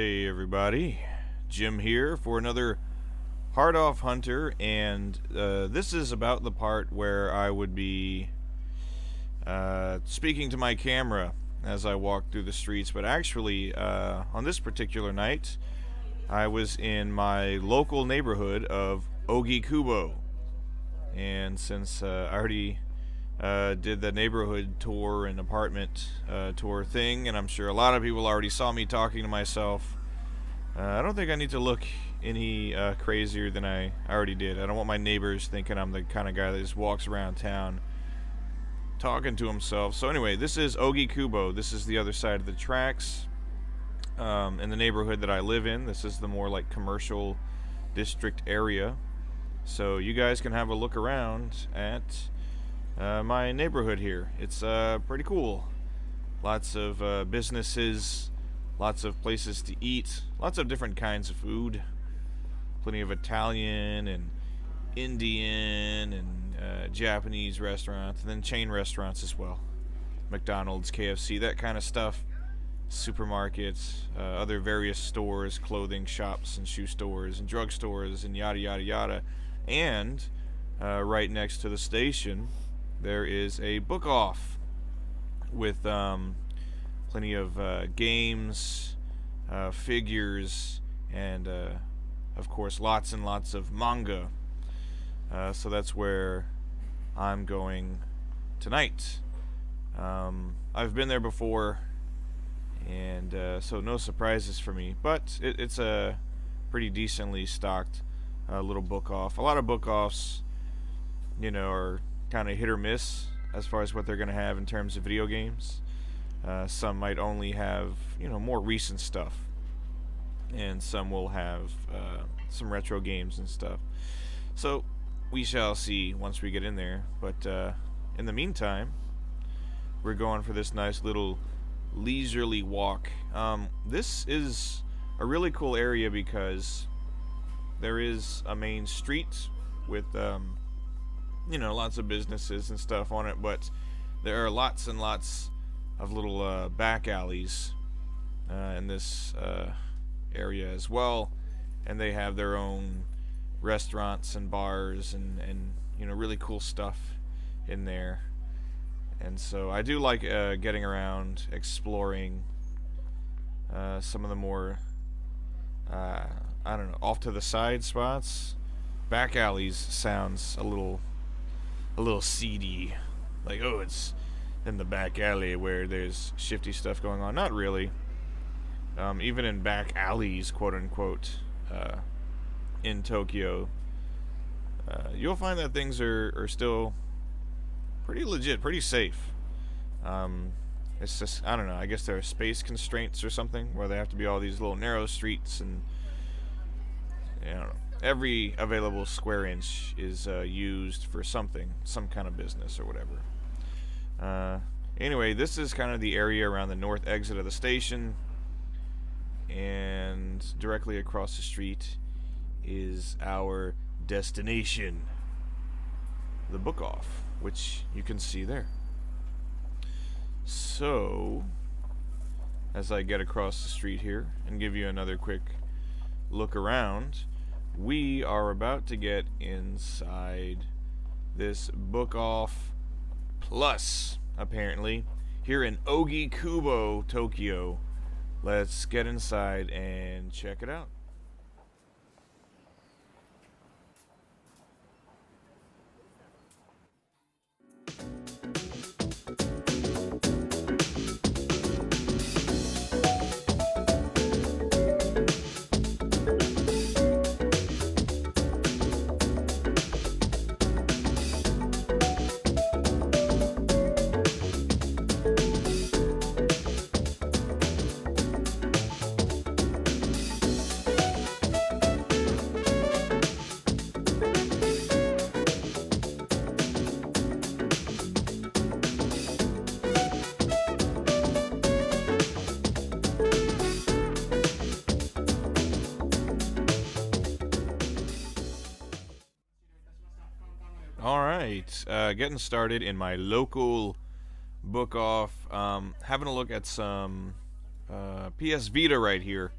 Hey everybody, Jim here for another Hard Off Hunter, and this is about the part where I would be speaking to my camera as I walk through the streets, but actually on this particular night I was in my local neighborhood of Ogikubo, and since I already did the neighborhood tour and apartment tour thing, and I'm sure a lot of people already saw me talking to myself. I don't think I need to look any crazier than I already did. I don't want my neighbors thinking I'm the kind of guy that just walks around town talking to himself. So anyway, this is Ogikubo. This is the other side of the tracks. In the neighborhood that I live in, this is the more like commercial district area. So you guys can have a look around at my neighborhood here. It's pretty cool. Lots of businesses, lots of places to eat, lots of different kinds of food. Plenty of Italian and Indian and Japanese restaurants, and then chain restaurants as well. McDonald's, KFC, that kind of stuff. Supermarkets, other various stores, clothing shops and shoe stores and drug stores and yada yada yada. And right next to the station there is a book off with plenty of games, figures, and of course lots and lots of manga. So that's where I'm going tonight. I've been there before, and so no surprises for me, but it's a pretty decently stocked little book off. A lot of book offs, are kind of hit or miss as far as what they're going to have in terms of video games. Some might only have, more recent stuff, and some will have some retro games and stuff. So we shall see once we get in there. But in the meantime, we're going for this nice little leisurely walk. This is a really cool area because there is a main street with lots of businesses and stuff on it, but there are lots and lots of little back alleys in this area as well, and they have their own restaurants and bars and really cool stuff in there. And so I do like getting around, exploring some of the more off to the side spots. Back alleys sounds a little seedy, like, oh, it's in the back alley where there's shifty stuff going on. Not really. Even in back alleys, quote unquote, in Tokyo, you'll find that things are still pretty legit, pretty safe. It's just, I don't know, I guess there are space constraints or something where they have to be all these little narrow streets, and I don't know. Every available square inch is used for something, some kind of business or whatever. Anyway, this is kind of the area around the north exit of the station, and directly across the street is our destination, the book off, which you can see there. So, as I get across the street here and give you another quick look around, we are about to get inside this book off plus, apparently, here in Ogikubo, Tokyo. Let's get inside and check it out. Alright, getting started in my local book off, having a look at some PS Vita right here.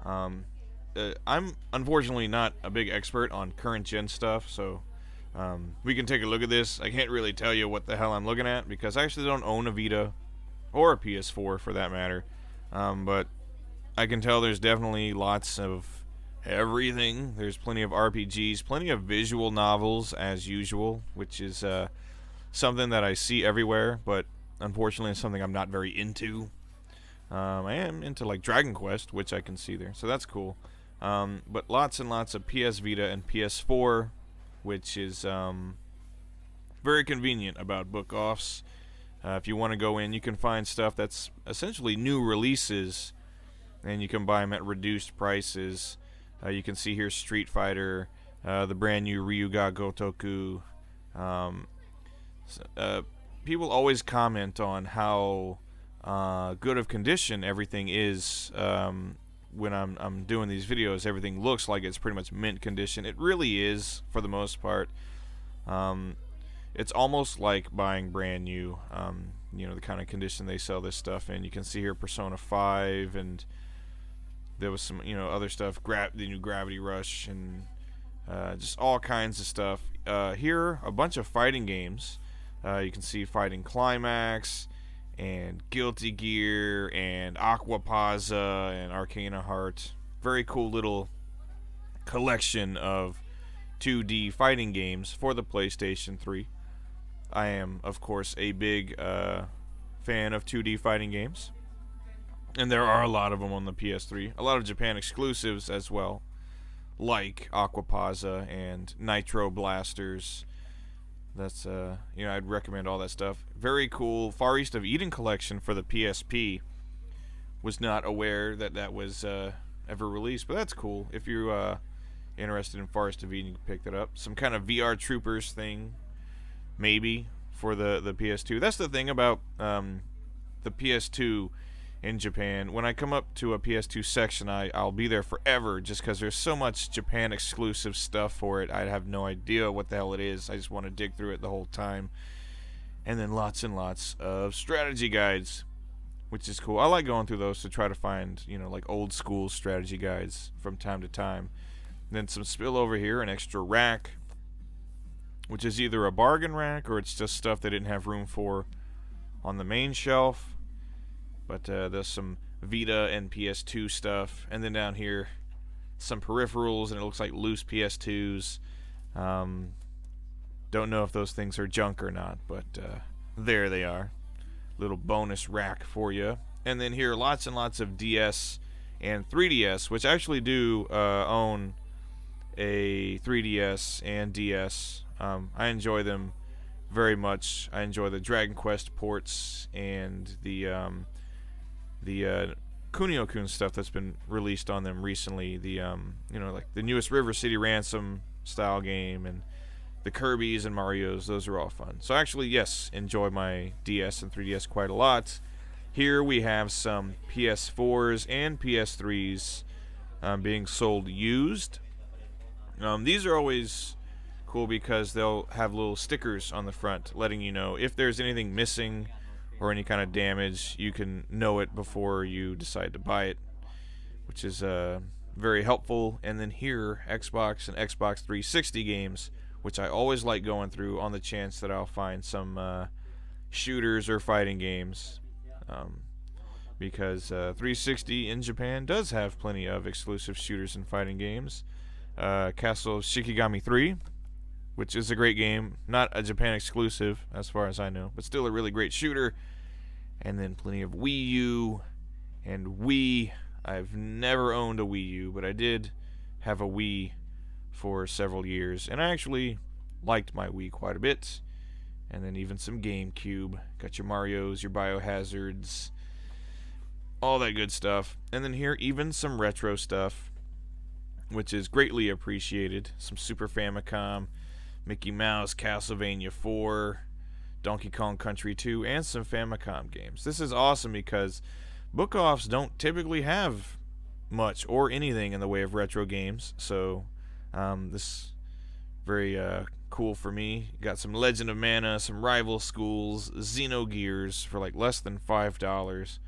I'm unfortunately not a big expert on current gen stuff, so we can take a look at this. I can't really tell you what the hell I'm looking at because I actually don't own a Vita or a PS4 for that matter. But I can tell there's definitely lots of everything. There's plenty of RPGs, plenty of visual novels as usual, which is something that I see everywhere, but unfortunately it's something I'm not very into. I am into like Dragon Quest, which I can see there, so that's cool. But lots and lots of PS Vita and PS4, which is very convenient about book offs. If you want to go in, you can find stuff that's essentially new releases, and you can buy them at reduced prices. You can see here Street Fighter, the brand new Ryuga Gotoku. People always comment on how good of condition everything is. When I'm doing these videos, everything looks like it's pretty much mint condition. It really is, for the most part. It's almost like buying brand new, the kind of condition they sell this stuff in. You can see here Persona 5, and there was some, other stuff, the new Gravity Rush, and just all kinds of stuff. Here, a bunch of fighting games. You can see Fighting Climax, and Guilty Gear, and Aquapazza, and Arcana Heart. Very cool little collection of 2D fighting games for the PlayStation 3. I am, of course, a big fan of 2D fighting games, and there are a lot of them on the PS3. A lot of Japan exclusives as well, like Aquapazza and Nitro Blasters. That's, I'd recommend all that stuff. Very cool Far East of Eden collection for the PSP. Was not aware that was ever released, but that's cool. If you're interested in Far East of Eden, you can pick that up. Some kind of VR Troopers thing, maybe, for the PS2. That's the thing about the PS2 in Japan. When I come up to a PS2 section, I'll be there forever just because there's so much Japan exclusive stuff for it. I have no idea what the hell it is. I just want to dig through it the whole time. And then lots and lots of strategy guides, which is cool. I like going through those to try to find, like old school strategy guides from time to time. And then some spillover here, an extra rack, which is either a bargain rack or it's just stuff they didn't have room for on the main shelf. But there's some Vita and PS2 stuff. And then down here, some peripherals, and it looks like loose PS2s. Don't know if those things are junk or not, but there they are. Little bonus rack for you. And then here, lots and lots of DS and 3DS, which I actually do own a 3DS and DS. I enjoy them very much. I enjoy the Dragon Quest ports and the Kunio-kun stuff that's been released on them recently. The like the newest River City Ransom style game, and the Kirby's and Mario's. Those are all fun. So actually, yes, enjoy my DS and 3DS quite a lot. Here we have some PS4s and PS3s being sold used. These are always cool because they'll have little stickers on the front letting you know if there's anything missing or any kind of damage. You can know it before you decide to buy it, which is very helpful. And then here, Xbox and Xbox 360 games, which I always like going through on the chance that I'll find some shooters or fighting games, because 360 in Japan does have plenty of exclusive shooters and fighting games. Castle Shikigami 3, which is a great game, not a Japan exclusive as far as I know, but still a really great shooter. And then plenty of Wii U and Wii. I've never owned a Wii U, but I did have a Wii for several years, and I actually liked my Wii quite a bit. And then even some GameCube. Got your Marios, your Biohazards, all that good stuff. And then here, even some retro stuff, which is greatly appreciated. Some Super Famicom, Mickey Mouse, Castlevania 4, Donkey Kong Country 2, and some Famicom games. This is awesome because book offs don't typically have much or anything in the way of retro games, so this very cool for me. Got some Legend of Mana, some Rival Schools, Xenogears for like less than $5.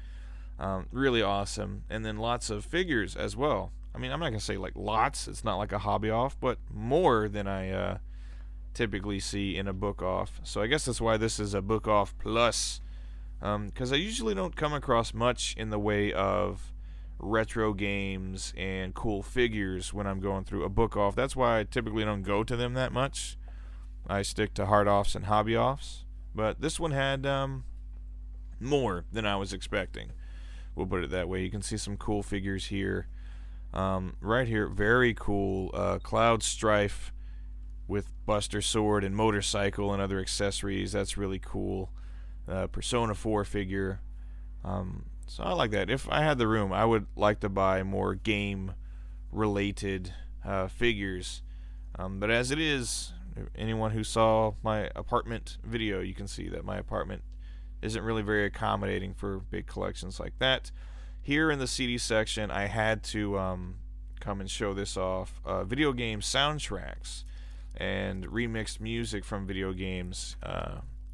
Really awesome. And then lots of figures as well. I mean, I'm not going to say like lots. It's not like a hobby off, but more than I typically see in a book off. So I guess that's why this is a book off plus. Because I usually don't come across much in the way of retro games and cool figures when I'm going through a book off. That's why I typically don't go to them that much. I stick to hard offs and hobby offs. But this one had more than I was expecting. We'll put it that way. You can see some cool figures here. Right here, very cool Cloud Strife with Buster Sword and motorcycle and other accessories. That's really cool. Persona 4 figure. So I like that. If I had the room, I would like to buy more game-related figures. But as it is, anyone who saw my apartment video, you can see that my apartment isn't really very accommodating for big collections like that. Here in the CD section, I had to come and show this off. Video game soundtracks and remixed music from video games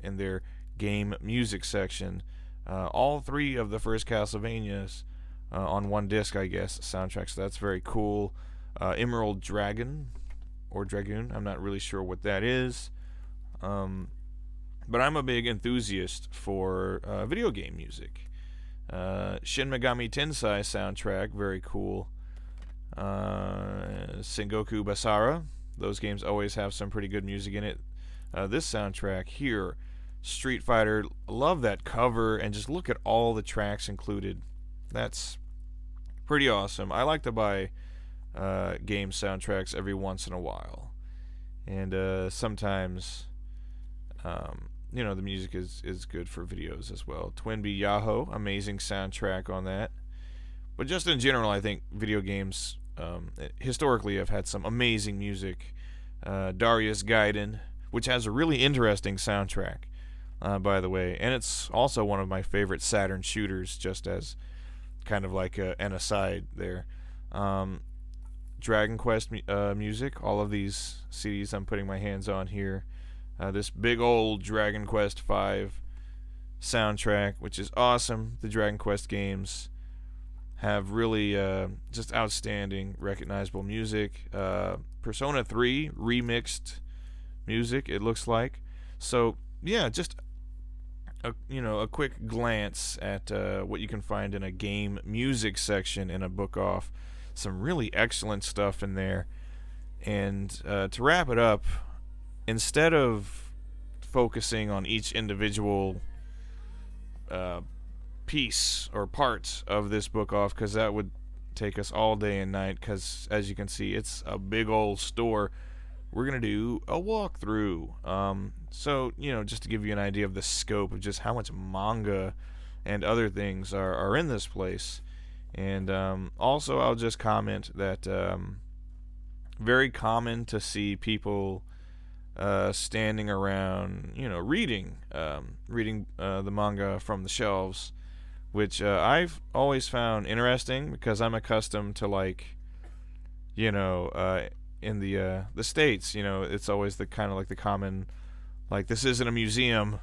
in their game music section. All three of the first Castlevanias on one disc, I guess, soundtrack. So that's very cool. Emerald Dragon or Dragoon, I'm not really sure what that is. But I'm a big enthusiast for video game music. Shin Megami Tensei soundtrack, very cool. Sengoku Basara, those games always have some pretty good music in it. This soundtrack here, Street Fighter, love that cover, and just look at all the tracks included. That's pretty awesome. I like to buy game soundtracks every once in a while, and sometimes the music is good for videos as well. Twinbee Yahoo, amazing soundtrack on that. But just in general, I think video games historically have had some amazing music. Darius Gaiden, which has a really interesting soundtrack, by the way, and it's also one of my favorite Saturn shooters, just as kind of like an aside there. Dragon Quest music, all of these CDs I'm putting my hands on here. This big old Dragon Quest V soundtrack, which is awesome. The Dragon Quest games have really just outstanding, recognizable music. Persona 3 remixed music, it looks like. So, yeah, just a quick glance at what you can find in a game music section in a book off. Some really excellent stuff in there. And to wrap it up, instead of focusing on each individual piece or part of this book off, because that would take us all day and night, because as you can see, it's a big old store, we're going to do a walkthrough. So, just to give you an idea of the scope of just how much manga and other things are in this place. And also, I'll just comment that very common to see people standing around, reading the manga from the shelves, which I've always found interesting, because I'm accustomed to in the States, it's always the kind of like the common, like, this isn't a museum.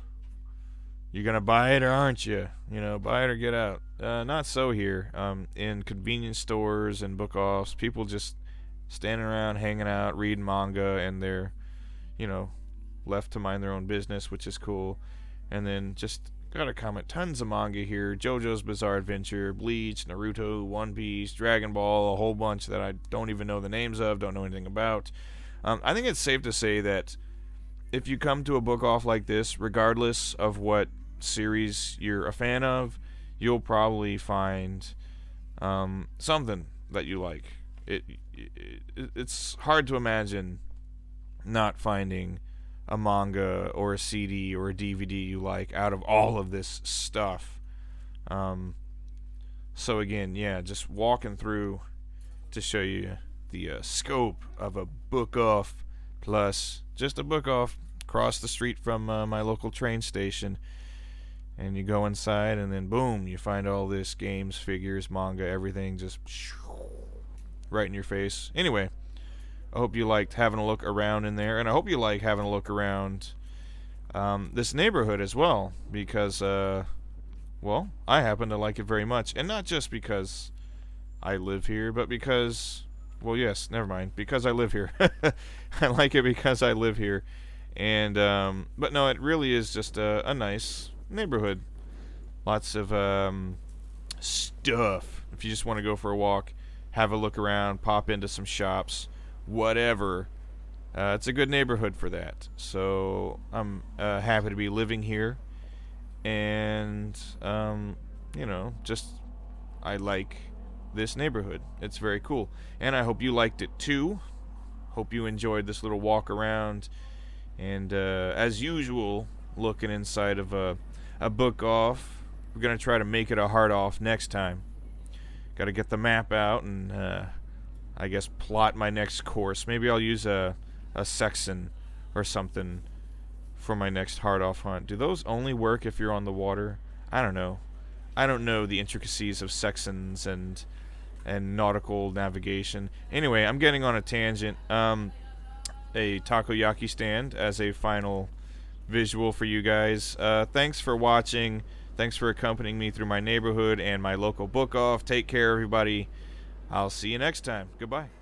You're gonna buy it or aren't you? Buy it or get out. Not so here. In convenience stores and book offs, people just standing around, hanging out, reading manga, and they're, left to mind their own business, which is cool. And then just gotta comment, tons of manga here: JoJo's Bizarre Adventure, Bleach, Naruto, One Piece, Dragon Ball, a whole bunch that I don't even know the names of, don't know anything about. I think it's safe to say that if you come to a book off like this, regardless of what series you're a fan of, you'll probably find something that you like. It's hard to imagine not finding a manga or a CD or a DVD you like out of all of this stuff. So again, just walking through to show you the scope of a book off plus just a book off across the street from my local train station. And you go inside, and then boom, you find all this games, figures, manga, everything just right in your face. Anyway, I hope you liked having a look around in there, and I hope you like having a look around this neighborhood as well, because, I happen to like it very much. And not just because I live here, but because, well, yes, never mind, because I live here. I like it because I live here. And, but no, it really is just a nice neighborhood. Lots of stuff. If you just want to go for a walk, have a look around, pop into some shops, whatever. It's a good neighborhood for that. So I'm happy to be living here. And, just I like this neighborhood. It's very cool. And I hope you liked it too. Hope you enjoyed this little walk around. And as usual, looking inside of a book off. We're going to try to make it a hard off next time. Got to get the map out and I guess plot my next course. Maybe I'll use a Sexton or something for my next hard off hunt. Do those only work if you're on the water? I don't know. I don't know the intricacies of Sextons and nautical navigation. Anyway, I'm getting on a tangent. A takoyaki stand as a final visual for you guys. Thanks for watching. Thanks for accompanying me through my neighborhood and my local book off. Take care, everybody. I'll see you next time. Goodbye.